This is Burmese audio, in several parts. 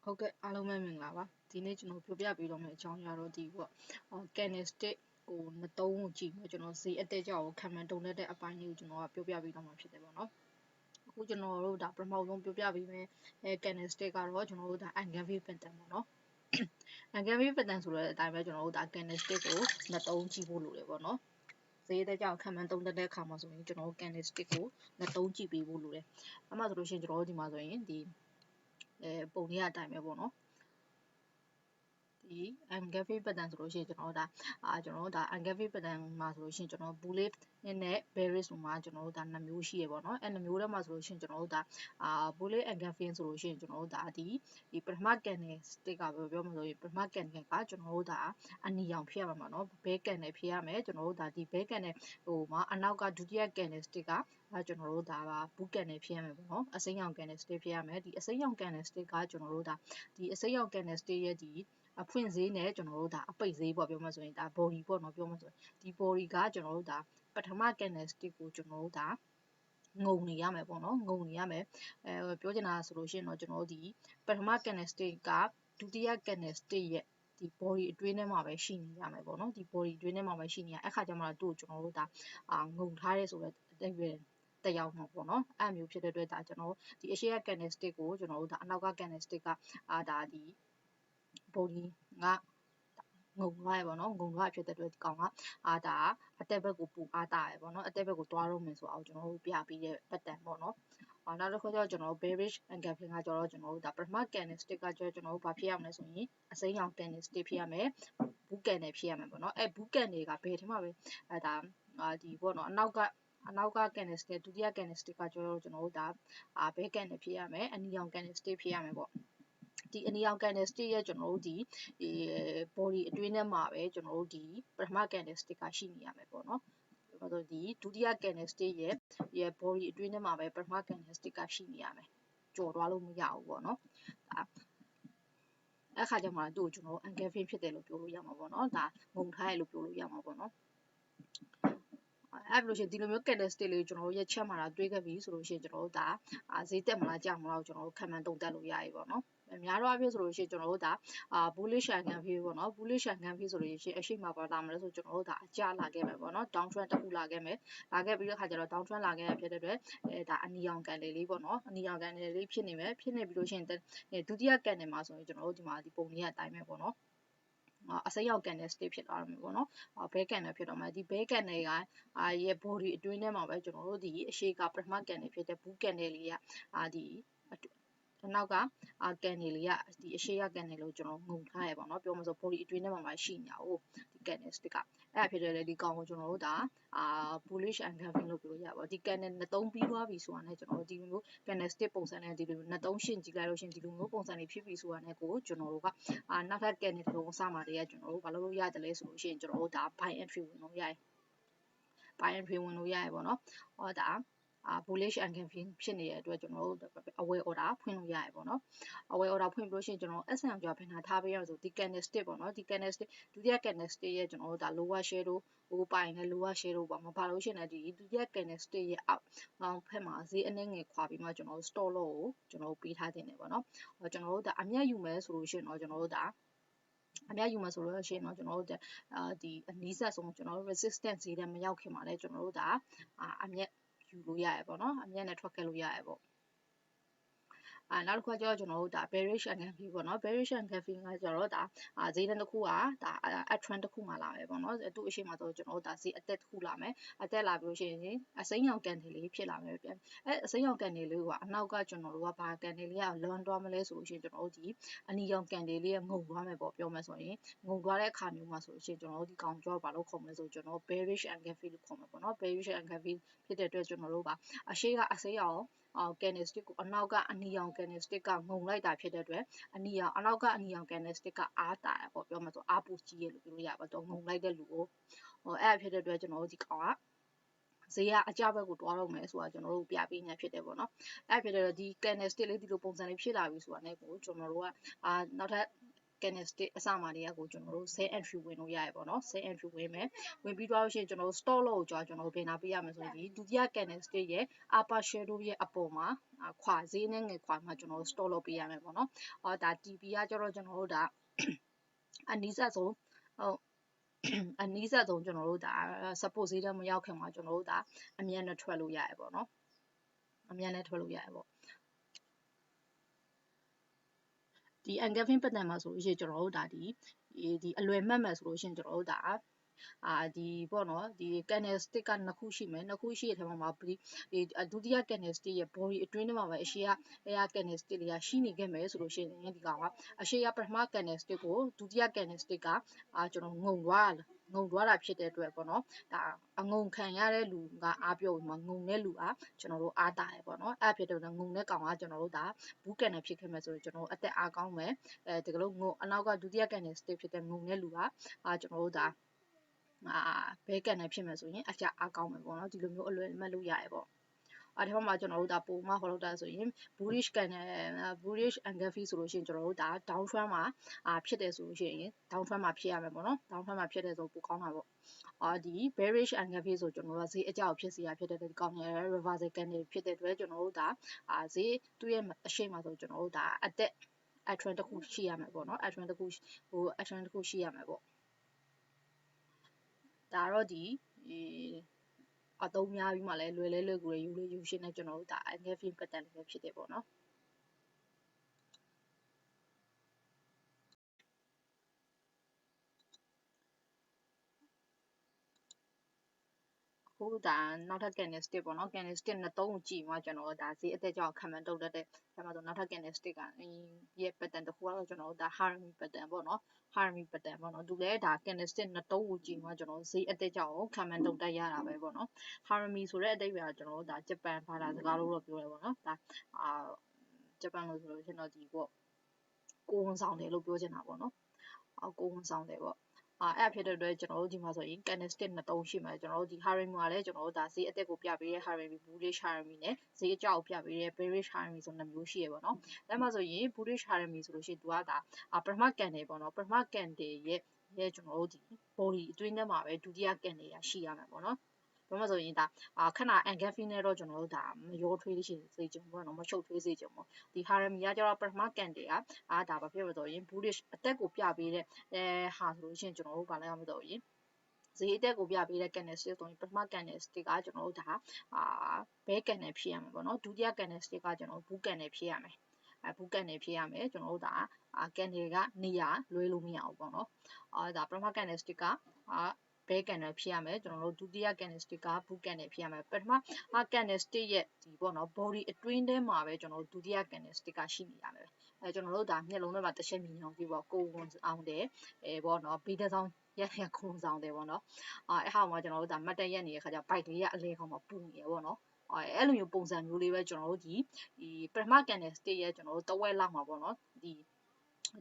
ဟုတ်ကဲ့အားလုံးပဲမင်္ဂလာပါဒီနေ့ကျွန်တော်ပြောပြပေးတော့မယ့်အကြောင်းအရာတော့ဒီပေါ့candlestick ကိုနှစ်သုံးကိုကြည့်မယ်ကျွန်တော်ဈေးအတက်ကြောက်ကိုခံမှန်းတုံလက်တဲ့အပိုင်းလေးကိုကျွန်တော်ကပြောပြပေးတော့မှာဖြစ်တယ်ပေါ့နော်အခုကျွန်တော်တို့ဒါပထမဆုံးပြောပြပေးမယ်candlestick ကတော့ကျွန်တော်တို့ဒါ engulfing pattern ပေါ့နော်engulfing pattern ဆိုတဲ့အတိုင်းပဲကျွန်တော်တို့ဒါ candlestick ကိုနှစ်သုံးကြည့်ဖို့လိုတယ်ပေါ့နော်ဈေးတက်ကြောက်ခံမှန်းတုံလက်တဲ့အခါမှာဆိုရင်ကျွန်တော်တို့ candlestick ကိုနှစ်သုံးကြည့်ပေးဖို့လိုတယ်အဲ့မှာဆိုလို့ရှိရင်ကျွန်တော်တို့ဒီမှာဆိုရင်ဒီပုံလေးအတိုင်းပဲပေါ့နော်ဒီ engulfing pattern ဆိုလို့ရှိရင်ကျွန်တော်တို့ဒါ engulfing pattern မှာဆိုလို့ရှိရင်ကျွန်တော် bullish နဲ့ bearish မှာကျွန်တော်တို့ဒါနှစ်မျိုးရှိရပေါ့နော်အဲ့နှစ်မျိုးထဲမှာဆိုလို့ရှိရင်ကျွန်တော်တို့ဒါbullish engulfing ဆိုလို့ရှိရင်ကျွန်တော်တို့ဒါဒီပထမ candlestick ကပြောမှဆိုရင်ပထမ candle ကကျွန်တော်တို့ဒါအနီရောင်ဖြစ်ရမှာပေါ့နော် bear candle ဖြစ်ရမယ်ကျွန်တော်တို့ဒါဒီ bear candle မှာအနောက်ကဒုတိယ candlestick ကကျွန်တော်တို့ဒါပါ bull candle ဖြစ်ရမယ်ပေါ့နော်အစိမ်းရောင် candlestick ဖြစ်ရမယ်ဒီအစိမ်းရောင် candlestick ကကျွန်တော်တို့ဒါဒီအစိမ်းရောင် candlestick ရဲ့ဒီအဖွင့်ဈေးနဲ့ကျွန်တော်တို့ဒါအပိတ်ဈေးပေါ့ပြောမှဆိုရင်ဒါ body ပေါ့နော်ပြောမှဆိုရင်ဒီ body ကကျွန်တော်တို့ဒါပထမ candlestick ကိုကျွန်တော်တို့ဒါငုံနေရမယ်ပေါ့နော်ငုံနေရမယ်ပြောချင်တာဆိုလို့ရှိရင်တော့ကျွန်တော်တို့ဒီပထမ candlestick ကဒုတိယ candlestick ရဲ့ဒီ body အတွင်းထဲမှာပဲရှိနေရမယ်ပေါ့နော်ဒီ body အတွင်းထဲမှာပဲရှိနေရအခါကျမှတော့ကျွန်တော်တို့ဒါငုံထားရဲဆိုတော့အတိတ်ပဲတက်ရောက်မှာပေါ့နော်အဲ့မျိုးဖြစ်တဲ့အတွက်ဒါကျွန်တော်ဒီအရှိရ candlestick ကိုကျွန်တော်တို့ဒါအနောက်က candlestick ကဒါဒီ body ကငုံသွားရပေါ့နော်ငုံသွားဖြစ်တဲ့အတွက်ဒီကောင်ကဒါအတက်ဘက်ကိုပူအားတာရပေါ့နော်အတက်ဘက်ကိုတွားတော့မယ်ဆိုအောင်ကျွန်တော်တို့ပြပေးတဲ့ pattern ပေါ့နော်နောက်တစ်ခုကျတော့ကျွန်တော်တို့ bearish engulfing ကကျတော့ကျွန်တော်တို့ဒါပထမ candlestick ကကျတော့ကျွန်တော်တို့ဘာဖြစ်ရမလဲဆိုရင်အစိမ်းရောင် candlestick ဖြစ်ရမယ် bull candle ဖြစ်ရမယ်ပေါ့နော်အဲ့ bull candle ကဘယ်ထဲမှာပဲဒါဒီပေါ့နော်အနောက်က candlestick ဒုတိယ candlestick ကကျတော့ကျွန်တော်တို့ဒါbear candle ဖြစ်ရမယ်အနီရောင် candlestick ဖြစ်ရမယ်ပေါ့ဒီအနီရောင် candlestick ရဲ့ကျွန်တော်တို့ဒီ body အတွင်းထဲမှာပဲကျွန်တော်တို့ဒီပထမ candlestick ကရှိနေရမယ်ပေါ့နော်ဘာလို့ဒီဒုတိယ candlestick ရဲ့ body အတွင်းထဲမှာပဲပထမ candlestick ကရှိနေရမယ်ကြော်သွားလို့မရဘူးပေါ့နော်အခါကျမှတို့ကျွန်တော် engulfing ဖြစ်တယ်လို့ပြောလို့ရမှာပေါ့နော်ဒါငုံထားရလို့ပြောလို့ရမှာပေါ့နော်အဲ့လိုရှင်ဒီလိုမျိုး candlestick လေးကျွန်တော်တို့ရဲ့ချက်မှာတွေးခဲ့ပြီဆိုလို့ရှိရင်ကျွန်တော်တို့ဒါဈေးတက်မလားကျမလားကျွန်တော်တို့ခံမှန်းသုံးသပ်လို့ရပြီပေါ့နော်အများတော့အဖြစ်ဆိုလို့ရှိရင်ကျွန်တော်တို့ဒါbullish engulfing ပေါ့နော် bullish engulfing ဆိုလို့ရှိရင်အရှိမပါလာမလဲဆိုကျွန်တော်တို့ဒါအကျလာခဲ့မယ်ပေါ့နော် down trend တစ်ခုလာခဲ့မယ်လာခဲ့ပြီးတော့ခါကျတော့ down trend လာခဲ့ရဖြစ်တဲ့အတွက်ဒါအနီရောင် candle လေးပေါ့နော်အနီရောင် candle လေးဖြစ်နေမယ်ဖြစ်နေပြီးလို့ရှိရင်ဒုတိယ candle မှာဆိုရင်ကျွန်တော်တို့ဒီမှာဒီပုံလေးကအတိုင်းပဲပေါ့နော်အစိမ်းရောင် candlestick ဖြစ်သွားမှာပေါ့နော်bear candle ဖြစ်တော့မှာဒီ bear candle ကရဲ့ body အတွင်းထဲမှာပဲကျွန်တော်တို့ဒီအရှိကပထမ candle ဖြစ်တဲ့ bull candle လေးကဒီအနောက်က candle လေးကဒီအရှိရ candle လို့ကျွန်တော်ငုံထားရပေါ့နော်ပြောမှဆို body အတွင်းထဲမှာရှိနေတာ哦ဒီ candlestick ကအဲ့ဖြစ်တဲ့ဒီကောင်ကိုကျွန်တော်တို့ဒါbullish engulfing လို့ပြောလို့ရပါဘူးဒီ candle နှစ်သုံးပြီးသွားပြီဆိုတာနဲ့ကျွန်တော်တို့ဒီလိုမျိုး candlestick ပုံစံနဲ့ဒီလိုနှစ်သုံးရှင်းကြည့်လိုက်လို့ရှင်ဒီလိုမျိုးပုံစံတွေဖြစ်ပြီဆိုတာနဲ့ကိုကျွန်တော်တို့ကနောက်ထပ် candle တစ်လုံးအစမှာတည်းကကျွန်တော်တို့ဘာလို့ရတယ်လဲဆိုလို့ရှိရင်ကျွန်တော်တို့ဒါ buy entry ဝင်လို့ရတယ် buy entry ဝင်လို့ရတယ်ပေါ့နော်ဒါ bullish engulfing ဖြစ်နေတဲ့အတွက်ကျွန်တော်တို့ aware order ဖွင့်လို့ရတယ်ပေါ့နော် aware order ဖွင့်ပြီးလို့ရှိရင်ကျွန်တော် SM ကြောဘယ်နှထားပေးရအောင်ဆိုဒီ candlestick ပေါ့နော်ဒီ candlestick ဒုတိယ candlestick ရဲ့ကျွန်တော်တို့ဒါ lower shadow ဟိုပိုင်နဲ့ lower shadow ပေါ့မပါလို့ရှိရင်ဒီဒုတိယ candlestick ရဲ့အောက်ဖက်မှာဈေးအနှဲငယ်ခွာပြီးမှကျွန်တော်တို့ stop loss ကိုကျွန်တော်တို့ပေးထားတင်တယ်ပေါ့နော်ကျွန်တော်တို့ဒါအမြတ်ယူမယ်ဆိုလို့ရှိရင်တော့ကျွန်တော်တို့ဒါအများယူမှာဆိုလို့ရှိရင်တော့ကျွန်တော်တို့ဒီအနည်းဆက်ဆုံးကျွန်တော်တို့ resistance ဈေးထဲမရောက်ခင်မှာလည်းကျွန်တော်တို့ဒါအမြတ်ယူလို့ရရပေါ့နော်အမြတ်နဲ့ထွက်ခဲ့လို့ရရပေါ့နောက်တစ်ခါကျတော့ကျွန်တော်တို့ဒါ bearish engulfing ပေါ့နော် bearish engulfing ကကျတော့ဒါဈေးတစ်ခုကဒါ up trend တစ်ခုမှလာမယ်ပေါ့နော်သူ့အရှိမဆိုကျွန်တော်တို့ဒါဈေးအသက်တစ်ခုလာမယ်အသက်လာပြီးလို့ရှိရင်အစိမ်းရောင် candle လေးဖြစ်လာမယ်ပြန်အစိမ်းရောင် candle လေးကအနောက်ကကျွန်တော်တို့ကဘာ candle လေးကလွန်သွားမလဲဆိုလို့ရှိရင်ကျွန်တော်တို့ဒီအနီရောင် candle လေးကငုံသွားမယ်ပေါ့ပြောမယ်ဆိုရင်ငုံသွားတဲ့အခါမျိုးမှာဆိုလို့ရှိရင်ကျွန်တော်တို့ဒီကောင်ကြောဘာလို့ခေါ်မလဲဆိုကျွန်တော် bearish engulfing လို့ခေါ်မှာပေါ့နော် bearish engulfing ဖြစ်တဲ့အတွက်ကျွန်တော်တို့ကအရှိကအစိမ်းရောင်candlestick ကိုအနောက်ကအနီရောင် candlestick ကငုံလိုက်တာဖြစ်တဲ့အတွက်အနောက်ကအနီရောင် candlestick ကအားတာရပေါ့ပြောမှဆိုအားပူကြီးရလို့ပြောလို့ရပါတော့ငုံလိုက်တဲ့လူကိုအဲ့ဖြစ်တဲ့အတွက်ကျွန်တော်တို့ဒီကောင်ကဈေးကအကြဘက်ကိုတွားတော့မယ်ဆိုတာကျွန်တော်တို့ပြပေးနေဖြစ်တယ်ပေါ့နော်အဲ့ဖြစ်တဲ့တော့ဒီ candlestick လေးဒီလိုပုံစံလေးဖြစ်လာပြီဆိုတာနဲ့ကိုကျွန်တော်တို့ကနောက်ထပ် candlestick အစမှာတည်းကကိုကျွန်တော်တို့ sell entry ဝင်လို့ရရပေါ့နော် sell entry ဝင်မယ်ဝင်ပြီးတော့လို့ရှိရင်ကျွန်တော်တို့ stop loss ကိုကျွန်တော်တို့ဘယ်နာပေးရမလဲဆိုရင်ဒီဒုတိယ candlestick ရဲ့ upper shadow ရဲ့အပေါ်မှာခွာဈေးနဲ့ငယ်ခွာမှာကျွန်တော်တို့ stop loss ပေးရမယ်ပေါ့နော်ဒါ TP ကကျတော့ကျွန်တော်တို့ဒါအနီးစပ်ဆုံးအနီးစပ်ဆုံးကျွန်တော်တို့ဒါ support ဈေးတက်မရောက်ခင်မှာကျွန်တော်တို့ဒါအမြတ်နဲ့ထွက်လို့ရရပေါ့နော်အမြတ်နဲ့ထွက်လို့ရရပေါ့ဒီ engulfing pattern မှာဆိုလို့ရှိရင်ကျွန်တော်တို့ဒါဒီအလွယ်မှတ်မယ်ဆိုလို့ရှိရင်ကျွန်တော်တို့ဒါဒီပေါ့နော်ဒီ candlestick ကနှစ်ခုရှိမယ်နှစ်ခုရှိတဲ့ထဲမှာဒီဒုတိယ candlestick ရဲ့ body အတွင်းထဲမှာပဲအရှိက candlestick တွေကရှိနေခဲ့မယ်ဆိုလို့ရှိရင်ဒီကောင်ကအရှိကပထမ candlestick ကိုဒုတိယ candlestick ကကျွန်တော်ငုံသွားတာဖြစ်တဲ့အတွက်ပေါ့နော်ဒါအငုံခံရတဲ့လူကအားပြောပြီးမှငုံတဲ့လူကကျွန်တော်တို့အားတာရပေါ့နော်အဲ့ဖြစ်တဲ့ငုံတဲ့ကောင်ကကျွန်တော်တို့ဒါဘူးကန်နဲ့ဖြစ်ခဲ့မယ်ဆိုတော့ကျွန်တော်တို့အသက်အားကောင်းမယ်ဒီကလို့ငုံအနောက်ကဒုတိယ candlestick ဖြစ်တဲ့ငုံတဲ့လူကကျွန်တော်တို့ဒါဘဲကန်နဲ့ဖြစ်မယ်ဆိုရင်အကြအားကောင်းမယ်ပေါ့နော်ဒီလိုမျိုးအလွယ်မှတ်လို့ရရပေါ့အဲ့ဒီမှာကျွန်တော်တို့ဒါပုံမှန်ခေါ်လို့တာဆိုရင် bullish engulfing ဆိုလို့ရှိရင်ကျွန်တော်တို့ဒါ down trend မှာဖြစ်တယ်ဆိုလို့ရှိရင် down trend မှာဖြစ်ရမယ်ပေါ့နော် down trend မှာဖြစ်တယ်ဆိုပိုကောင်းတာပေါ့ဒီ bearish engulfing ဆိုကျွန်တော်တို့ဈေးအကြောက်ဖြစ်စီရဖြစ်တဲ့ဒီကောင်းရဲ့ reversal candle ဖြစ်တဲ့အတွက်ကျွန်တော်တို့ဒါဈေးသူ့ရဲ့အရှိန်မှာဆိုကျွန်တော်တို့ဒါအသက် trend တစ်ခုရှိရမယ်ပေါ့နော် trend တစ်ခုtrend တစ်ခုရှိရမယ်ပေါ့ဒါတော့ဒီအသုံးများပြီးမှလည်းလွယ်ကူယူလေးယူရှင်းနဲ့ကျွန်တော်တို့ဒါ engulfing pattern လေးပဲဖြစ်တယ်ပေါ့နော်ခုဒါနောက်ထပ် candlestick ပေါ့နော် candlestick နှစ်သုံးကိုကြည့်မှကျွန်တော်တို့ဒါဈေးအသက်ကြောင့်ခံမှန်းတုတ်တဲ့ဒါမှဆိုနောက်ထပ် candlestick ကရဲ့ pattern တစ်ခုကတော့ကျွန်တော်တို့ဒါ Harami pattern ပေါ့နော် Harami pattern ပေါ့နော်သူလည်းဒါ candlestick နှစ်သုံးကိုကြည့်မှကျွန်တော်ဈေးအသက်ကြောင့်ခံမှန်းတုတ်တက်ရတာပဲပေါ့နော် Harami ဆိုတဲ့အဓိပ္ပာယ်ကကျွန်တော်တို့ဒါဂျပန်ဘာသာစကားလို့တော့ပြောတယ်ပေါ့နော်ဒါဂျပန်လို့ဆိုလို့ကျွန်တော်ဒီပေါ့ကိုဝန်ဆောင်တယ်လို့ပြောချင်တာပေါ့နော်ကိုဝန်ဆောင်တယ်ပေါ့အဲ့ဖြစ်တဲ့အတွက်ကျွန်တော်တို့ဒီမှာဆိုရင် candlestick နှစ်သုံးရှိမှာကျွန်တော်တို့ဒီ Harami မှာလည်းကျွန်တော်တို့ဒါဈေးအသက်ကိုပြပေးတဲ့ Harami bullish Harami နဲ့ဈေးအကျကိုပြပေးတဲ့ bearish Harami ဆိုနှစ်မျိုးရှိရပေါ့နော်အဲ့မှာဆိုရင် bullish Harami ဆိုလို့ရှိရင်သူကဒါပထမ candle ပေါ့နော်ပထမ candle ရဲ့ကျွန်တော်တို့ဒီ body အတွင်းထဲမှာပဲဒုတိယ candle ရရှိရမှာပေါ့နော်ဘာမှဆိုရင်ဒါခဏ engulfing နဲ့တော့ကျွန်တော်တို့ဒါမရောထွေးရှိစေချင်ဘူးပေါ့နော်မရှုပ်ထွေးစေချင်ဘူးဒီ Harami ကကျတော့ပထမ candle ကဒါဘာဖြစ်လို့ဆိုရင် bullish အသက်ကိုပြပေးတဲ့ဟာဆိုလို့ရှိရင်ကျွန်တော်တို့ဘာလဲမသိဘူးရင်ဈေးအတက်ကိုပြပေးတဲ့ candlestick ဆိုရင်ပထမ candlestick ကကျွန်တော်တို့ဒါဘဲ candle ဖြစ်ရမှာပေါ့နော်ဒုတိယ candlestick ကကျွန်တော်တို့ဘူး candle ဖြစ်ရမယ်ဘူးကန်နေဖြစ်ရမယ်ကျွန်တော်တို့ဒါကန်နေကနေရလွဲလို့မရဘူးပေါ့နော်ဒါပထမ candlestick ကဘဲကန်နယ်ဖြစ်ရမယ်ကျွန်တော်တို့ဒုတိယ candlestick ကဘူးကန်နယ်ဖြစ်ရမယ်ပထမ candlestick ရဲ့ဒီပေါ့နော် body အတွင်းထဲမှာပဲကျွန်တော်တို့ဒုတိယ candlestick ကရှိနေရမယ်ကျွန်တော်တို့ဒါမျက်လုံးထဲမှာတစ်ချက်မြင်အောင်ကြည့်ပေါ့ကိုဝန်အောင်တယ်ပေါ့နော်ဘီတစ်ဆောင်ရက်ရခုံဆောင်တယ်ပေါ့နော်အဲ့ဟာမှာကျွန်တော်တို့ဒါမတ်တက်ရက်နေတဲ့ခါကျဘိုက်လေးကအလဲခေါင်းမှာပူနေရပေါ့နော်အဲ့လိုမျိုးပုံစံမျိုးလေးပဲကျွန်တော်တို့ဒီပထမ candlestick ရဲ့ကျွန်တော်တို့တဝက်လောက်မှာပေါ့နော်ဒီ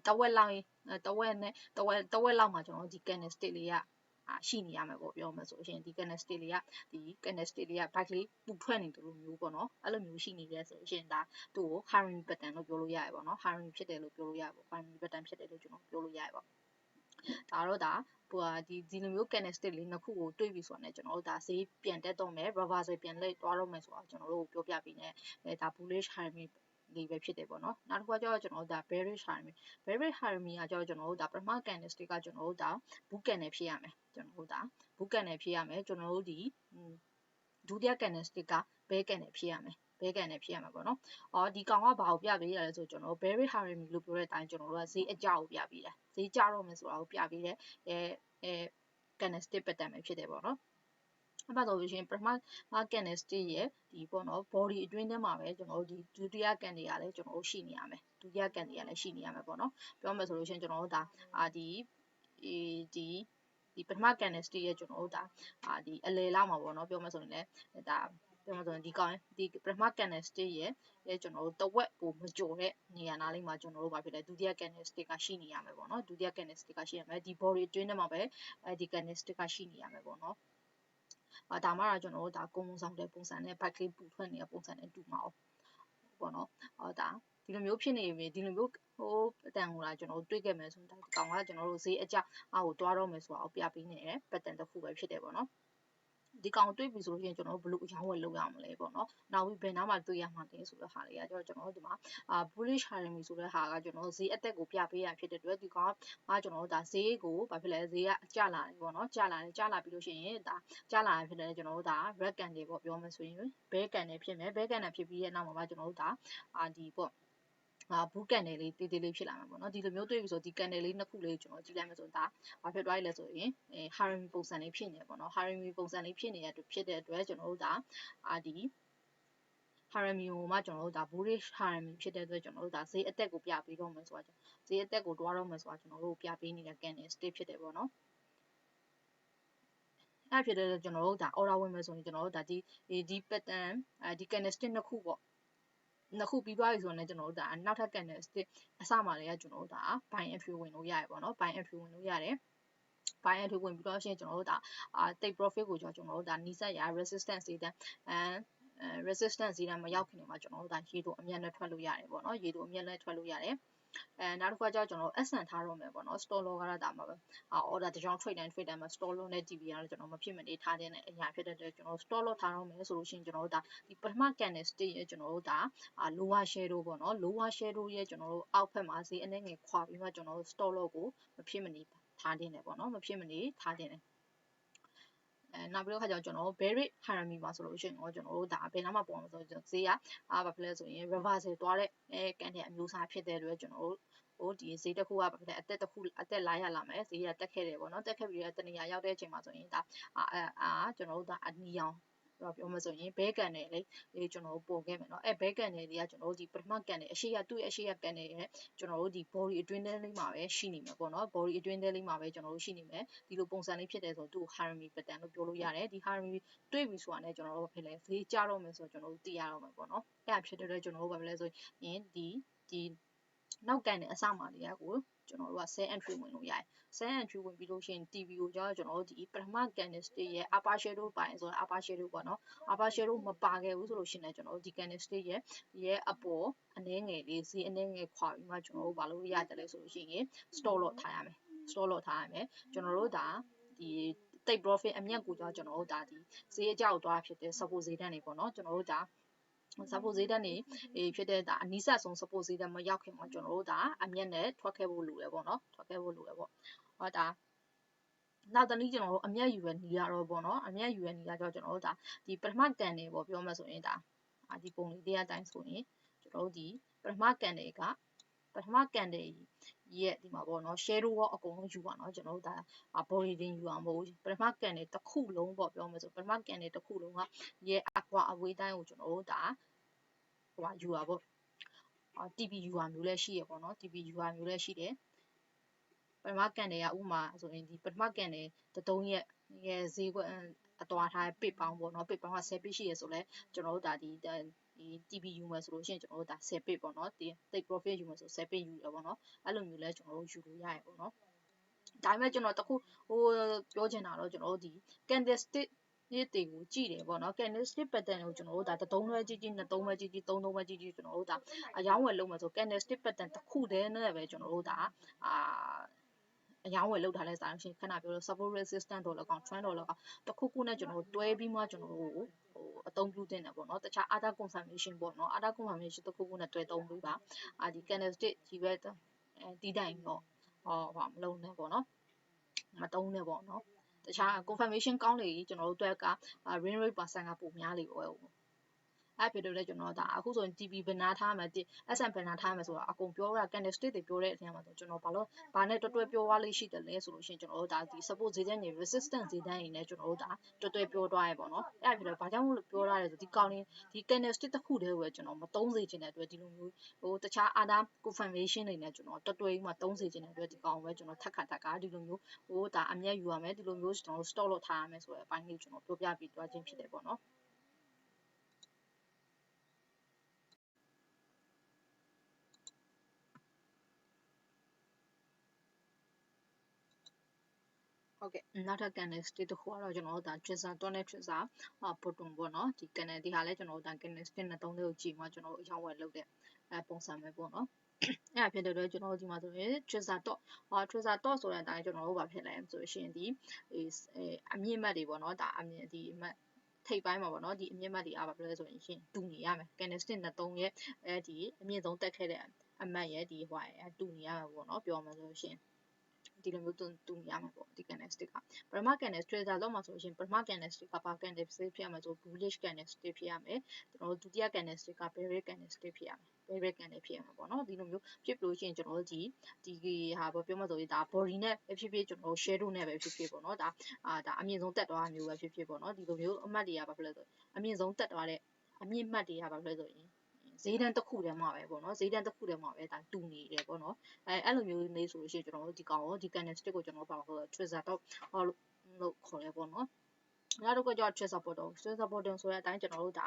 တဝက်လောက်တဝက်လောက်မှာကျွန်တော်တို့ဒီ candlestick လေးကရှိနေရမယ်ပေါ့ပြောမယ်ဆိုရင်ဒီ candlestick လေးကဘိုက်လေးပူထွက်နေတယ်လို့မျိုးပေါ့နော်အဲ့လိုမျိုးရှိနေတယ်ဆိုရင်ဒါသူ့ကို Harami pattern လို့ပြောလို့ရတယ်ပေါ့နော် Harami ဖြစ်တယ်လို့ပြောလို့ရတယ်ပေါ့ Harami pattern ဖြစ်တယ်လို့ကျွန်တော်ပြောလို့ရတယ်ပေါ့ဒါတော့ဒါဒီလိုမျိုး candlestick လေးနှစ်ခုကိုတွေ့ပြီဆိုတော့ ကျွန်တော်တို့ဒါဈေးပြန်တက်တော့မယ် reversal ပြန်လိုက်သွားတော့မယ်ဆိုတော့ကျွန်တော်တို့ပြောပြပေးနေဒါ bullish Harami လေးပဲဖြစ်တယ်ပေါ့နော်နောက်တစ်ခုကကျတော့ကျွန်တော်တို့ဒါ bearish Harami ကကျတော့ကျွန်တော်တို့ဒါပထမ candlestick ကကျွန်တော်တို့ဒါ ဘူးကန်နယ်ဖြစ်ရမယ်ကျွန်တော်တို့ဒါဘူးကန်နယ်ဖြစ်ရမယ်ကျွန်တော်တို့ဒီဒုတိယ candlestick ကဘဲကန်နယ်ဖြစ်ရမယ်ဘဲကန်နဲ့ဖြစ်ရမှာပေါ့နော်ဒီကောင်ကဘာကိုပြပေးရလဲဆိုကျွန်တော် bearish Harami လို့ပြောတဲ့အတိုင်းကျွန်တော်တို့ကဈေးအကျကိုပြပေးတယ်ဈေးကျတော့မယ်ဆိုတာကိုပြပေးတယ်candlestick pattern ပဲဖြစ်တယ်ပေါ့နော်အဲ့ပါဆိုလို့ရှိရင်ပထမ candlestick ရဲ့ဒီပေါ့နော် body အတွင်းထဲမှာပဲကျွန်တော်တို့ဒီဒုတိယ candle ကလည်းကျွန်တော်တို့ရှိနေရမယ်ဒုတိယ candle ကလည်းရှိနေရမယ်ပေါ့နော်ပြောမယ်ဆိုလို့ရှိရင်ကျွန်တော်တို့ဒါဒီပထမ candlestick ရဲ့ကျွန်တော်တို့ဒါဒီအလယ်လောက်မှာပေါ့နော်ပြောမယ်ဆိုရင်လည်းဒါပြောမှဆိုရင်ဒီကောင်ဒီပထမ candlestick ရဲ့ကျွန်တော်တို့တဝက်ကိုမကြော်တဲ့နေရာနားလေးမှာကျွန်တော်တို့ဘာဖြစ်လဲဒုတိယ candlestick ကရှိနေရမယ်ပေါ့နော်ဒုတိယ candlestick ကရှိရမယ်ဒီ body အတွင်းထဲမှာပဲဒီ candlestick ကရှိနေရမယ်ပေါ့နော်ဒါမှတော့ကျွန်တော်တို့ဒါကုန်းဆောင်တဲ့ပုံစံနဲ့ back လေးပူထွက်နေတဲ့ပုံစံနဲ့တူမှာပေါ့နော်ဒါ ဒီလိုမျိုးဖြစ်နေပြီဒီလိုမျိုးဟိုအတန်ဟိုလားကျွန်တော်တို့တွေးခဲ့မယ်ဆိုတော့ဒီကောင်ကကျွန်တော်တို့ဈေးအကျကိုတွားတော့မယ်ဆိုတာကိုပြပေးနေတဲ့ pattern တစ်ခုပဲဖြစ်တယ်ပေါ့နော်ဒီကောင်တွေးပြီဆိုရင်ကျွန်တော်တို့ဘလို့အရောင်းဝယ်လုပ်ရမလဲပေါ့နော်နောက်ပြီးဘယ်နားမှာတွေးရမှာလဲဆိုတဲ့ဟာလေးကကျွန်တော်တို့ဒီမှာbullish harami ဆိုတဲ့ဟာကကျွန်တော်တို့ဈေးအသက်ကိုပြပေးရဖြစ်တဲ့အတွက်ဒီကောင်ကကျွန်တော်တို့ဒါဈေးကိုဘာဖြစ်လဲဈေးကကျလာတယ်ပေါ့နော်ကျလာပြီးလို့ရှိရင်ဒါကျလာရင်ဖြစ်တယ်ကျွန်တော်တို့ဒါ red candle ပေါ့ပြောမယ်ဆိုရင် bear candle ဖြစ်မယ် bear candle ဖြစ်ပြီးတဲ့နောက်မှာကျွန်တော်တို့ဒါဒီပေါ့ဘူးကန်နယ်လေးတေးသေးလေးဖြစ်လာမှာပေါ့နော်ဒီလိုမျိုးတွေ့ပြီဆိုဒီကန်နယ်လေးနှစ်ခုလေးကျွန်တော်ကြည့်လိုက်မယ်ဆိုတော့ဒါဘာဖြစ်သွားလဲဆိုရင်harami ပုံစံလေးဖြစ်နေပေါ့နော် harami ပုံစံလေးဖြစ်နေတဲ့အတွက်ကျွန်တော်တို့ဒါဒီ harami ကိုမှကျွန်တော်တို့ဒါ bullish harami ဖြစ်တဲ့အတွက်ကျွန်တော်တို့ဒါဈေးအသက်ကိုပြပေးတော့မယ်ဆိုတာဈေးအသက်ကိုတွားတော့မယ်ဆိုတာကျွန်တော်တို့ပြပေးနေတဲ့ candle stick ဖြစ်တယ်ပေါ့နော်အဲ့ဖြစ်တဲ့ကျွန်တော်တို့ဒါ order ဝင်မယ်ဆိုရင်ကျွန်တော်တို့ဒါဒီ pattern ဒီ candle stick နှစ်ခုပေါ့နှစ်ခုပြီးသွားပြီဆိုရင်လည်းကျွန်တော်တို့ဒါနောက်ထပ် candle stick အစမှလည်းကျွန်တော်တို့ဒါ buy entry ဝင်လို့ရတယ်ပေါ့နော် buy entry ဝင်လို့ရတယ် buy entry ဝင်ပြီးတော့ရှင်းကျွန်တော်တို့ဒါtake profit ကိုကျွန်တော်တို့ဒါနီးစပ်ရ resistance ဈေးတန်း resistance ဈေးတန်းမရောက်ခင်မှာကျွန်တော်တို့ဒါရေတိုအမြတ်နဲ့ထွက်လို့ရတယ်ပေါ့နော်ရေတိုအမြတ်နဲ့ထွက်လို့ရတယ်နောက်တစ်ခါကျတော့ကျွန်တော် SN ထားတော့မယ်ပေါ့နော် stop loss ကတော့ဒါမှာပဲ order တစ်ကြောင်း trade တိုင်းမှာ stop loss နဲ့ TP ကတော့ကျွန်တော်မဖြစ်မနေထားတဲ့အရာဖြစ်တဲ့အတွက်ကျွန်တော် stop loss ထားတော့မယ်ဆိုလို့ရှိရင်ကျွန်တော်တို့ဒါဒီပထမ candle stick ရဲ့ကျွန်တော်တို့ဒါ lower shadow ပေါ့နော် lower shadow ရဲ့ကျွန်တော်တို့အောက်ဖက်မှာဈေးအနည်းငယ်ခွာပြီးမှကျွန်တော်တို့ stop loss ကိုမဖြစ်မနေထားတင်တယ်ပေါ့နော်မဖြစ်မနေထားတင်တယ်နောက်ပြီးတော့ခါကျတော့ကျွန်တော်တို့ bearish harami မှာဆိုလို့ရှိရင်တော့ကျွန်တော်တို့ဒါဘယ်နားမှာပေါ်မှာဆိုတော့ဈေးကဘာဖြစ်လဲဆိုရင် reversal သွားတဲ့ကန်တဲ့အမျိုးအစားဖြစ်တဲ့အတွက်ကျွန်တော်တို့ဒီဈေးတစ်ခုကဘာဖြစ်လဲအသက်လာရလာမယ်ဈေးကတက်ခဲ့တယ်ပေါ့နော်တက်ခဲ့ပြီးတော့တနေရာရောက်တဲ့အချိန်မှာဆိုရင်ဒါကျွန်တော်တို့ဒါအနီရောင်ပြောမှဆိုရင်ဘဲကန်တယ်လေကျွန်တော်တို့ပေါ်ခဲ့မယ်เนาะဘဲကန်တယ်တွေကကျွန်တော်တို့ဒီပထမကန်တယ်အရှိရသူ့ရဲ့အရှိရကန်တယ်ရဲ့ကျွန်တော်တို့ဒီ body အတွင်းထဲလေးမှာပဲရှိနေမှာပေါ့เนาะ body အတွင်းထဲလေးမှာပဲကျွန်တော်တို့ရှိနေမယ်ဒီလိုပုံစံလေးဖြစ်တယ်ဆိုတော့သူ့ harami pattern လို့ပြောလို့ရတယ်ဒီ harami တွေ့ပြီဆိုတာနဲ့ကျွန်တော်တို့ဖြစ်လဲဈေးကျတော့မယ်ဆိုတော့ကျွန်တော်တို့သိရတော့မှာပေါ့เนาะအဲ့ဒါဖြစ်တဲ့အတွက်ကျွန်တော်တို့ဘာဖြစ်လဲဆိုရင်ဒီနောက်ကန်တဲ့အစမှာတွေကကိုကျွန်တော်တို့က sell entry ဝင်လို့ရတယ် sell entry ဝင်ပြီးလို့ရှိရင် TV ကိုကျွန်တော်တို့ဒီပထမ candlestick ရဲ့ upper shadow ပိုင်းဆိုတော့ upper shadow ပေါ့နော် upper shadow မပါခဲ့ဘူးဆိုလို့ရှိရင်ကျွန်တော်တို့ဒီ candlestick ရဲ့အပေါ်အနည်းငယ်လေးဈေးအနည်းငယ်ခွာပြီးမှကျွန်တော်တို့ဘာလို့ရတယ်လဲဆိုလို့ရှိရင် stop loss ထားရမယ် stop loss ထားရမယ်ကျွန်တော်တို့ဒါဒီ take profit အမြတ်ကိုကျွန်တော်တို့ဒါဒီဈေးအကြောက်သွားဖြစ်တဲ့ support ဈေးတန်းတွေပေါ့နော်ကျွန်တော်တို့ဒါsupport ဈေးတန်းနေဖြစ်တဲ့ဒါအနီးစပ်ဆုံး support ဈေးတန်းမရောက်ခင်မှာကျွန်တော်တို့ဒါအမြတ်နဲ့ထွက်ခဲ့ဖို့လိုတယ်ပေါ့နော်ထွက်ခဲ့ဖို့လိုတယ်ပေါ့ဟောဒါနောက်တနည်းကျွန်တော်တို့အမြတ်ယူရနေရတော့ပေါ့နော်အမြတ်ယူရနေရတော့ကျွန်တော်တို့ဒါဒီပထမကန်တွေပေါ့ပြောမှဆိုရင်ဒါဒီပုံလေးတရားတိုင်းဆိုရင်ကျွန်တော်တို့ဒီပထမကန်တွေကပထမကန်တွေရဲ့ဒီမှာပေါ့နော် shadow ရောအကုန်လုံးယူပါနော်ကျွန်တော်တို့ဒါ body တင်ယူအောင်မဟုတ်ပထမကန်တွေတစ်ခုလုံးပေါ့ပြောမှဆိုပထမကန်တွေတစ်ခုလုံးကရဲ့အကွာအဝေးတိုင်းကိုကျွန်တော်တို့ဒါဟိုယူပါပေါ့TP ယူပါမျိုးလည်းရှိရပေါ့နော် TP ယူပါမျိုးလည်းရှိတယ်ပထမကန်တွေကဥမာဆိုရင်ဒီပထမကန်တွေတုံးရဲ့ဈေးကွက်အသွားထားပစ်ပေါင်းပေါ့နော်ပစ်ပေါင်းက10 pit ရှိရဆိုလဲကျွန်တော်တို့ဒါဒီ TP ယူမယ်ဆိုလို့ရှိရင်ကျွန်တော်တို့ဒါ10 pit ပေါ့နော်ဒီ take profit ယူမယ်ဆို10 pit ယူရပေါ့နော်အဲ့လိုမျိုးလဲကျွန်တော်တို့ယူလို့ရရပေါ့နော်ဒါပေမဲ့ကျွန်တော်တခုပြောချင်တာတော့ကျွန်တော်တို့ဒီ candlestick ဒီတေကိုကြည့်တယ်ပေါ့နော် candlestick pattern ကိုကျွန်တော်တို့ဒါတစ်သုံးပဲကြည့်ကြည့်နှစ်သုံးပဲကြည့်ကြည့်သုံးသုံးပဲကြည့်ကြည့်ကျွန်တော်တို့ဒါအယောင်းဝယ်လုပ်မယ်ဆို candlestick pattern တစ်ခုတည်းနဲ့ပဲကျွန်တော်တို့ဒါအယောင်းဝယ်လုပ်ထားလဲစားရှင်ခဏပြောလို့ support resistance တော့လောက်အောင် trend တော့လောက်အောင်တစ်ခုခုနဲ့ကျွန်တော်တို့တွဲပြီးမှကျွန်တော်တို့အသုံးပြုတင်တယ်ပေါ့နော်တခြား other confirmation ပေါ့နော် other confirmation တစ်ခုခုနဲ့တွဲသုံးပြီးပါဒီ candlestick ကြီးပဲတီးတိုင်တော့မလုံးနဲ့ပေါ့နော်မတုံးနဲ့ပေါ့နော်တခြား confirmation ကောင်းလေကျွန်တော်တို့အတွက်က ring rate percent ကပိုများလေပေါ့အဲ့ဖြစ်တော့လဲကျွန်တော်ဒါအခုဆိုရင် TP ဘယ်နာထားမှာ SM ဘယ်နာထားမှာဆိုတော့အကုန်ပြောတာ candlestick တွေပြောတဲ့အထက်မှာဆိုကျွန်တော်ဘာနဲ့တွဲပြောသွားလေးရှိတယ်လဲဆိုလို့ရှိရင်ကျွန်တော်တို့ဒါဒီ support ဈေးတန်းတွေ resistance ဈေးတန်းတွေနဲ့ကျွန်တော်တို့ဒါတွဲပြောသွားရပေါ့နော်အဲ့ဖြစ်တော့ဘာကြောင့်လို့ပြောရတယ်ဆိုဒီကောင်းလေးဒီ candlestick တစ်ခုတည်းကိုကျွန်တော်မသုံးစေချင်တဲ့အတွက်ဒီလိုမျိုးတခြား other confirmation တွေနဲ့ကျွန်တော်တွဲပြီးမှသုံးစေချင်တဲ့အတွက်ဒီကောင်ပဲကျွန်တော်ထပ်ခါဒီလိုမျိုးဒါအမြတ်ယူရမယ်ဒီလိုမျိုးကျွန်တော် stop လုပ်ထားရမယ်ဆိုတဲ့အပိုင်းလေးကျွန်တော်ပြောပြပြီးသွားခြင်းဖြစ်တယ်ပေါ့နော် Okay, not a candlestick to hold on that just a donut is up, put on bono, the Kennedy Hallett that candlestick not only Jima, young well looked at Ponsame bono. Yeah, Peter Reginald Mother, just a dot, or just a dot, so that I don't know what Helen, so she indeed is a mere muddy one, or that I mean the take by my one, or the mere muddy other place when she do me, I'm candlestick not only the mere don't take it, and my idea why I do me, I will not be on my ocean. ဒီလိုမျိုးတူရမှာပေါ့ဒီ candlestick ကပထမ candlestick တော့မှဆိုရှင်ပထမ candlestick ကဘာ candlestick ဖြစ်ရမှာဆို bullish candlestick ဖြစ်ရမယ်ကျွန်တော်တို့ဒုတိယ candlestick က bearish candlestick ဖြစ်ရမယ် bearish candle ဖြစ်ရမှာပေါ့နော်ဒီလိုမျိုးဖြစ်လို့ရှိရင်ကျွန်တော်တို့ဒီဟာပေါ့ပြောမှဆိုရင်ဒါ body နဲ့ဖြစ်ဖြစ်ကျွန်တော်တို့ shadow နဲ့ပဲဖြစ်ဖြစ်ပေါ့နော်ဒါအမြင့်ဆုံးတက်သွားမျိုးပဲဖြစ်ဖြစ်ပေါ့နော်ဒီလိုမျိုးအမှတ်တွေကဘာဖြစ်လဲဆိုအမြင့်ဆုံးတက်သွားတဲ့အမြင့်မှတ်တွေကဘာဖြစ်လဲဆိုရင်ဈေးတန်းတစ်ခုတည်းမှာပဲပေါ့နော်ဈေးတန်းတစ်ခုတည်းမှာပဲဒါတူနေတယ်ပေါ့နော်အဲ့လိုမျိုးနေဆိုလို့ရှိရင်ကျွန်တော်တို့ဒီကောင်ရောဒီ candlestick ကိုကျွန်တော်ဘာလို့ trigger တော့လို့ခေါ်ရပေါ့နော်နောက်တစ်ခုကျတော့ trigger bottom ဆိုတဲ့အတိုင်းကျွန်တော်တို့ဒါ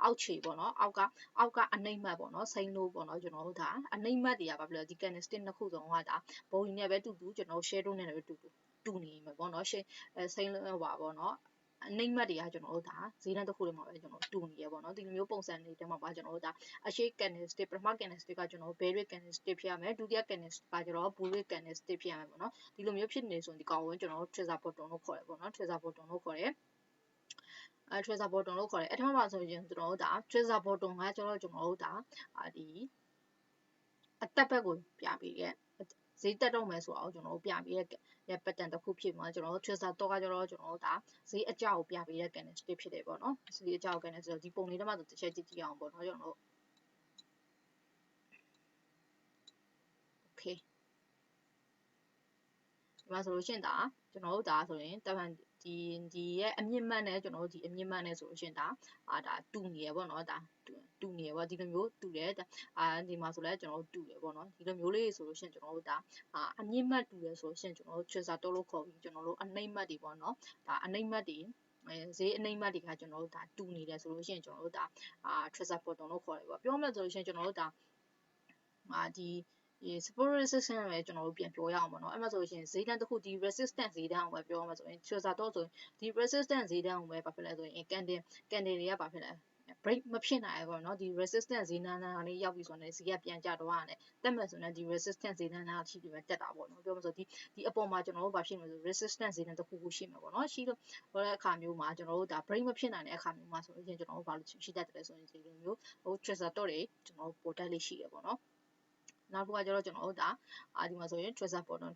အောက်ခြေပေါ့နော်အောက်ကအနှိမ့်မှတ်ပေါ့နော်စိမ့်လို့ပေါ့နော်ကျွန်တော်တို့ဒါအနှိမ့်မှတ်တွေကဘာဖြစ်လဲဒီ candlestick နှစ်ခုလုံးကဒါဘုံနဲ့ပဲတူကျွန်တော် shadow နဲ့ပဲတူနေမှာပေါ့နော်စိမ့်လို့ပါပေါ့နော်အနှိမ့်မှတ်တွေကကျွန်တော်တို့ဒါဈေးတန်းတစ်ခုထဲမှာပဲကျွန်တော်တူနေရပေါ့နော်ဒီလိုမျိုးပုံစံတွေထဲမှာပါကျွန်တော်တို့ဒါအရှိ candlestick ပထမ candlestick ကကျွန်တော် bearish candlestick ဖြစ်ရမယ်ဒုတိယ candlestick ကကျွန်တော် bullish candlestick ဖြစ်ရမယ်ပေါ့နော်ဒီလိုမျိုးဖြစ်နေဆိုရင်ဒီကောင်ကိုကျွန်တော်တို့ trigger bottom လို့ခေါ်တယ်ပေါ့နော် trigger bottom လို့ခေါ်တယ်trigger bottom လို့ခေါ်တယ်အထက်မှာဆိုရင်ကျွန်တော်တို့ဒါ trigger bottom ကကျွန်တော်တို့ဒါဒီအတက်ဘက်ကိုပြပေးခဲ့ဈေးတက်တော့မယ်ဆိုတော့ကျွန်တော်တို့ပြပေးတဲ့ pattern တစ်ခုဖြစ်မှာကျွန်တော်တို့ trigger တော့ကကျွန်တော်တို့ဒါဈေးအကြောက်ကိုပြပေးတဲ့ candlestick ဖြစ်တယ်ပေါ့နော်ဈေးအကြောက် candlestick ဒီပုံလေးထဲမှာတစ်ချက်ကြည့်အောင်ပေါ့နော်ကျွန်တော်တို့ okay ဒီမှာဆိုလို့ရှိရင်ဒါကျွန်တော်တို့ဒါဆိုရင်တပံဒီရဲ့အမြင့်မှတ်နဲ့ကျွန်တော်တို့ဒီအမြင့်မှတ်နဲ့ဆိုလို့ရှိရင်ဒါတူနေရပေါ့နော်ဒါတူနေရပေါ့ဒီလိုမျိုးတူတယ်ဒီမှာဆိုလဲကျွန်တော်တို့တူတယ်ပေါ့နော်ဒီလိုမျိုးလေးဆိုလို့ရှိရင်ကျွန်တော်တို့ဒါအမြင့်မှတ်တူတယ်ဆိုလို့ရှိရင်ကျွန်တော်တို့ trigger တော့လို့ခေါ်ပြီးကျွန်တော်တို့အနှိမ့်မှတ်တွေပေါ့နော်ဒါအနှိမ့်မှတ်တွေဈေးအနှိမ့်မှတ်တွေကကျွန်တော်တို့ဒါတူနေတယ်ဆိုလို့ရှိရင်ကျွန်တော်တို့ဒါtrigger bottom လို့ခေါ်တယ်ပေါ့ပြောမှဆိုလို့ရှိရင်ကျွန်တော်တို့ဒါဒီ support resistance ပဲကျွန်တော်တို့ပြန်ပြောရအောင်ပေါ့နော်အဲ့မှာဆိုရှင်ဈေးတန်းတစ်ခုဒီ resistance ဈေးတန်းကိုပဲပြောရမှာဆိုရင် trigger တော့ဆိုရင်ဒီ resistance ဈေးတန်းကိုပဲဘာဖြစ်လဲဆိုရင် candle တွေကဘာဖြစ်လဲ break မဖြစ်နိုင်ဘူးပေါ့နော်ဒီ resistance ဈေးတန်းလေးရောက်ပြီဆိုတော့ဈေးကပြန်ကျတော့ရတယ်တက်မယ်ဆိုရင်ဒီ resistance ဈေးတန်းအထိဒီပဲတက်တာပေါ့နော်ပြောမှဆိုဒီအပေါ်မှာကျွန်တော်တို့ဘာဖြစ်မလဲဆို resistance ဈေးတန်းတစ်ခုရှိမှာပေါ့နော်ရှိလို့ဟိုတဲ့အခါမျိုးမှာကျွန်တော်တို့ဒါ break မဖြစ်နိုင်တဲ့အခါမျိုးမှာဆိုရင်ကျွန်တော်တို့ဘာလို့ရှိတတ်တယ်ဆိုရင်ဒီလိုမျိုးဟို trigger တော့တွေကျွန်တော်တို့ပေါ်တက်လေးရှိရပေါ့နော်နောက်တစ်ခုကကျတော့ကျွန်တော်တို့ဒါဒီမှာဆိုရင် trigger bottom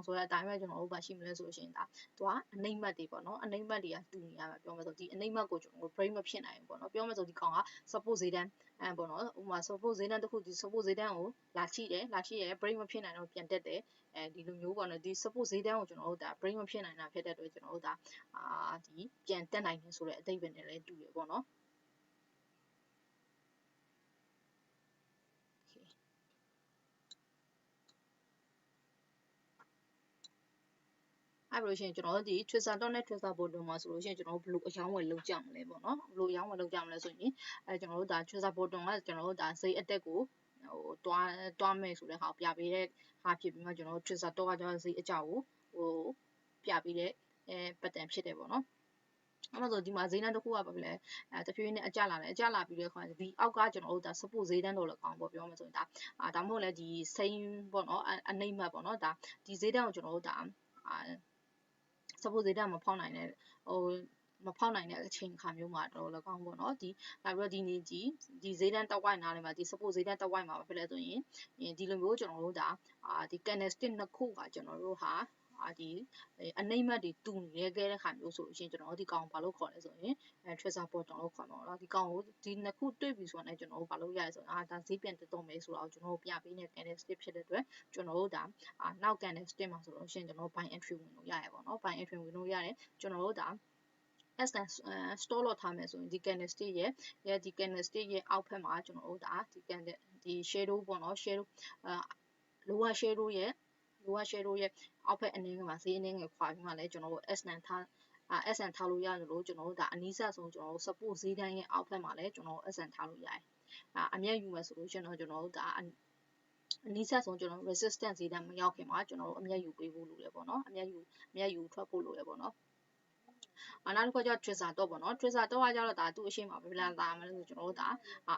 ဆိုတဲ့အတိုင်းပဲကျွန်တော်တို့ပါရှိမလဲဆိုလို့ရှိရင်ဒါသူကအနှိမ့်မှတ်တွေပေါ့နော်အနှိမ့်မှတ်တွေကတူနေရမှာပြောမယ်ဆိုဒီအနှိမ့်မှတ်ကိုကျွန်တော်တို့ break မဖြစ်နိုင်ဘူးပေါ့နော်ပြောမယ်ဆိုဒီကောင်က support ဈေးတန်းပေါ့နော်ဥပမာ support ဈေးတန်းတစ်ခုဒီ support ဈေးတန်းကိုလာချိတယ် break မဖြစ်နိုင်တော့ပြန်တက်တယ်ဒီလိုမျိုးပေါ့နော်ဒီ support ဈေးတန်းကိုကျွန်တော်တို့ဒါ break မဖြစ်နိုင်တာဖြစ်တဲ့အတွက်ကျွန်တော်တို့ဒါဒီပြန်တက်နိုင်တယ်ဆိုတဲ့အဓိပ္ပာယ်နဲ့လည်းတူတယ်ပေါ့နော်အဲ့လိုရှိရင်ကျွန်တော်တို့ဒီ trigger dot နဲ့ trigger bottom မှာဆိုလို့ရှိရင်ကျွန်တော်တို့ဘယ်လိုအယောင်းဝယ်လုပ်ကြမလဲပေါ့နော်ဘယ်လိုအယောင်းဝယ်လုပ်ကြမလဲဆိုရင်ကျွန်တော်တို့ဒါ trigger bottom ကကျွန်တော်တို့ဒါဈေးအတက်ကိုတွားမယ်ဆိုတဲ့ဟာကိုပြပေးတဲ့ဟာဖြစ်ပြီးမှကျွန်တော်တို့ trigger dot ကကျွန်တော်ဈေးအကြောက်ကိုပြပေးတဲ့pattern ဖြစ်တယ်ပေါ့နော်အဲ့မှာဆိုဒီမှာဈေးတန်းတစ်ခုကဘာဖြစ်လဲတဖြည်းဖြည်းနဲ့အကျလာပြီးတဲ့အခါဒီအောက်ကကျွန်တော်တို့ဒါ support ဈေးတန်းတော့လည်းကောင်းပေါ့ပြောမှဆိုရင်ဒါမှမဟုတ်လဲဒီ same ပေါ့နော်အနှိမ့်မှတ်ပေါ့နော်ဒါဒီဈေးတန်းကိုကျွန်တော်တို့ဒါsuppose ဈေးတန်းမဖောက်နိုင်တဲ့မဖောက်နိုင်တဲ့အချိန်အခါမျိုးမှာတော့လည်းကောင်းပေါ့နော်ဒီနောက်ပြီးတော့ဒီဈေးတန်းတက်ဝိုက်နားလေးမှာဒီ suppose ဈေးတန်းတက်ဝိုက်မှာဖြစ်လဲဆိုရင်ဒီလိုမျိုးကျွန်တော်တို့ဒါဒီ candlestick နှစ်ခုကကျွန်တော်တို့ဟာဒီအနှိမ့်မှတ်တွေတူနေခဲ့တဲ့ခါမျိုးဆိုလို့ရှိရင်ကျွန်တော်တို့ဒီကောင်ဘာလို့ခေါ်လဲဆိုရင်trigger bottom လို့ခေါ်မှာပေါ့နော်ဒီကောင်ကိုဒီနှစ်ခုတွေ့ပြီဆိုတော့ကျွန်တော်တို့ဘာလို့ရလဲဆိုတော့ဒါဈေးပြန်တက်တော့မယ်ဆိုတော့ကျွန်တော်တို့ပြပေးနေ candlestick ဖြစ်တဲ့အတွက်ကျွန်တော်တို့ဒါနောက် candlestick မှာဆိုလို့ရှိရင်ကျွန်တော်တို့ buy entry ဝင်လို့ရတယ်ပေါ့နော် buy entry ဝင်လို့ရတယ်ကျွန်တော်တို့ဒါstore လို့ထားမယ်ဆိုရင်ဒီ candlestick ရဲ့ဒီ candlestick ရဲ့အောက်ဘက်မှာကျွန်တော်တို့ဒါဒီ shadow ပေါ့နော် shadow lower shadow ရဲ့အောက်ဘက်အနေငယ်မှာဈေးအနေငယ်ခွာပြီးမှလည်းကျွန်တော်တို့ SN ထားလို့ရတယ်လို့ကျွန်တော်တို့ဒါအနည်းဆက်ဆုံးကျွန်တော်တို့ support ဈေးတန်းရဲ့အောက်ဘက်မှာလည်းကျွန်တော်တို့ SN ထားလို့ရတယ်အမြတ်ယူမယ်ဆိုလို့ကျွန်တော်တို့ဒါ အနည်းဆက်ဆုံးကျွန်တော် resistance ဈေးတန်းမရောက်ခင်မှာကျွန်တော်တို့အမျက်ယူပေးဖို့လိုတယ်ပေါ့နော်အမျက်ယူထွက်ဖို့လိုတယ်ပေါ့နော်နောက်တစ်ခါကျ tracer တော့ပေါ့နော် tracer တော့ကကြတော့ဒါသူ့အရှိမှာပဲလာမလို့ဆိုကျွန်တော်တို့ဒါ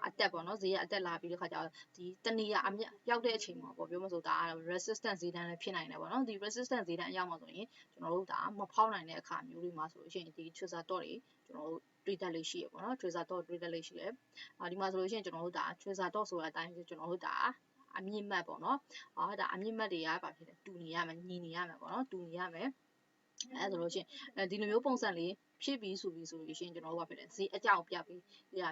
အတက်ပေါ့နော်ဈေးကအတက်လာပြီးတဲ့ခါကျတော့ဒီတနေရအမြတ်ရောက်တဲ့အချိန်မှာပေါ့ပြောမဆိုဒါ resistance ဈေးတန်းလည်းဖြစ်နိုင်တယ်ပေါ့နော်ဒီ resistance ဈေးတန်းအရောက်မှာဆိုရင်ကျွန်တော်တို့ဒါမဖောက်နိုင်တဲ့အခါမျိုးတွေမှာဆိုလို့ရှိရင်ဒီ tracer တော့တွေကျွန်တော်တို့တွေ့တတ်လေးရှိရပေါ့နော် tracer တော့တွေ့တတ်လေးရှိတယ်ဒီမှာဆိုလို့ရှိရင်ကျွန်တော်တို့ဒါ tracer တော့ဆိုတဲ့အတိုင်းကျွန်တော်တို့ဒါအမြင့်မှတ်ပေါ့နော်ဒါအမြင့်မှတ်တွေကဘာဖြစ်လဲတူနေရမယ်ညီနေရမယ်ပေါ့နော်တူနေရမယ်အဲ့ဆိုလို့ရှိရင်ဒီလိုမျိုးပုံစံလေးဖြစ်ပြီးဆိုလို့ရှိရင်ကျွန်တော်တို့ကဖြစ်တယ်ဈေးအကြောင်းပြပြီး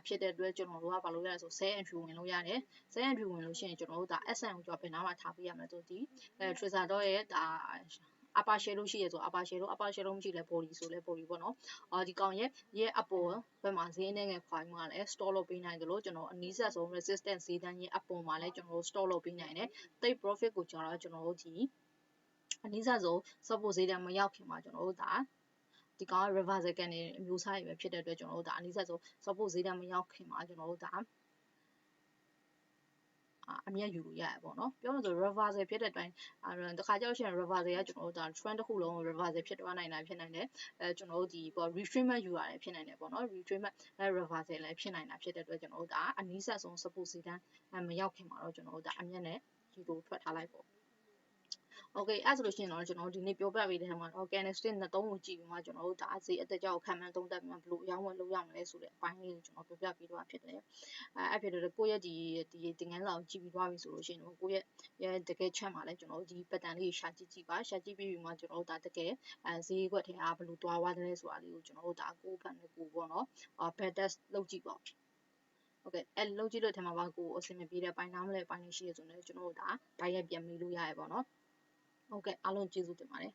ဖြစ်တဲ့အတွက်ကျွန်တော်တို့ကဘာလို့လဲဆို sell and view ဝင်လို့ရတယ် sell and view ဝင်လို့ရှိရင်ကျွန်တော်တို့ဒါ SN ကိုကျွန်တော်ဘယ်နားမှာထားပေးရမလဲဆိုဒီtracer တော့ရဲ့ဒါupper share လို့ရှိရဆို upper share လို့မရှိလဲ body ဆိုလဲ body ပေါ့နော်ဒီကောင်ရဲ့အပေါ်ဘက်မှာဈေးအနေငယ်ခွာမှလည်း store လုပ်ပေးနိုင်တယ်လို့ကျွန်တော်အနည်းဆက်ဆုံး resistance ဈေးတန်းရဲ့အပေါ်မှာလည်းကျွန်တော်တို့ store လုပ်ပေးနိုင်တယ် take profit ကိုကျွန်တော်တို့ဒီအနည်းဆက်ဆုံး support ဈေးတန်းမရောက်ခင်မှာကျွန်တော်တို့ဒါဒီကောင် reversal ကနေအမျိုးအစားတွေပဲဖြစ်တဲ့အတွက်ကျွန်တော်တို့ဒါအနည်းဆက်ဆုံး support ဈေးတန်းမရောက်ခင်မှာကျွန်တော်တို့ဒါအမြတ်ယူလို့ရတယ်ပေါ့နော်ပြောမှဆို reversal ဖြစ်တဲ့အတိုင်းတခါကြောက်ရှင် reversal ကကျွန်တော်တို့ဒါ trend တစ်ခုလုံး reversal ဖြစ်သွားနိုင်တာဖြစ်နိုင်တယ်ကျွန်တော်တို့ဒီပေါ့ retracement ယူရတယ်ဖြစ်နိုင်တယ်ပေါ့နော် retracement reversal လည်းဖြစ်နိုင်တာဖြစ်တဲ့အတွက်ကျွန်တော်တို့ဒါအနည်းဆက်ဆုံး support ဈေးတန်းမရောက်ခင်မှာတော့ကျွန်တော်တို့ဒါအမြတ်နဲ့ဒီလိုထွက်ထားလိုက်ပေါ့Okay အဲ့ဆိုလို့ရှိရင်တော့ကျွန်တော်တို့ဒီနေ့ပြောပြပေးတဲ့ထဲမှာတော့ candlestick နှစ်သုံးကိုကြည့်ပြီးမှကျွန်တော်တို့ဒါဈေးအတက်ကြောက်ခံမှန်းသုံးသပ်ပြီးမှဘယ်လိုအရောင်းဝယ်လုပ်ရမလဲဆိုတဲ့အပိုင်းလေးကိုကျွန်တော်ပြောပြပေးတော့ဖြစ်တယ်အဲ့ဖြစ်တော့ကိုယ့်ရဲ့ဒီတင်ငန်းစာကိုကြည့်ပြီးသွားပြီဆိုလို့ရှိရင်တော့ကိုယ့်ရဲ့တကယ်ချက်မှာလဲကျွန်တော်တို့ဒီ pattern လေးရှာကြည့်ပါရှာကြည့်ပြီးမှကျွန်တော်တို့ဒါတကယ်ဈေးကွက်ထဲအားဘယ်လိုတွားသွားတယ်ဆိုတာလေးကိုကျွန်တော်တို့ဒါကိုယ်ဖန်နဲ့ကိုပေါ့နော်bad test လုပ်ကြည့်ပါOkay အဲ့လုပ်ကြည့်လို့ထဲမှာပါကိုအဆင်မပြေတဲ့ပိုင်းနားမလဲပိုင်းလေးရှိရဆိုတော့ကျွန်တော်တို့ဒါ diet ပြန်မေးလို့ရရပေါ့နော်ဟုတ်ကဲ့အားလုံးကျေးဇူးတင်ပါတယ်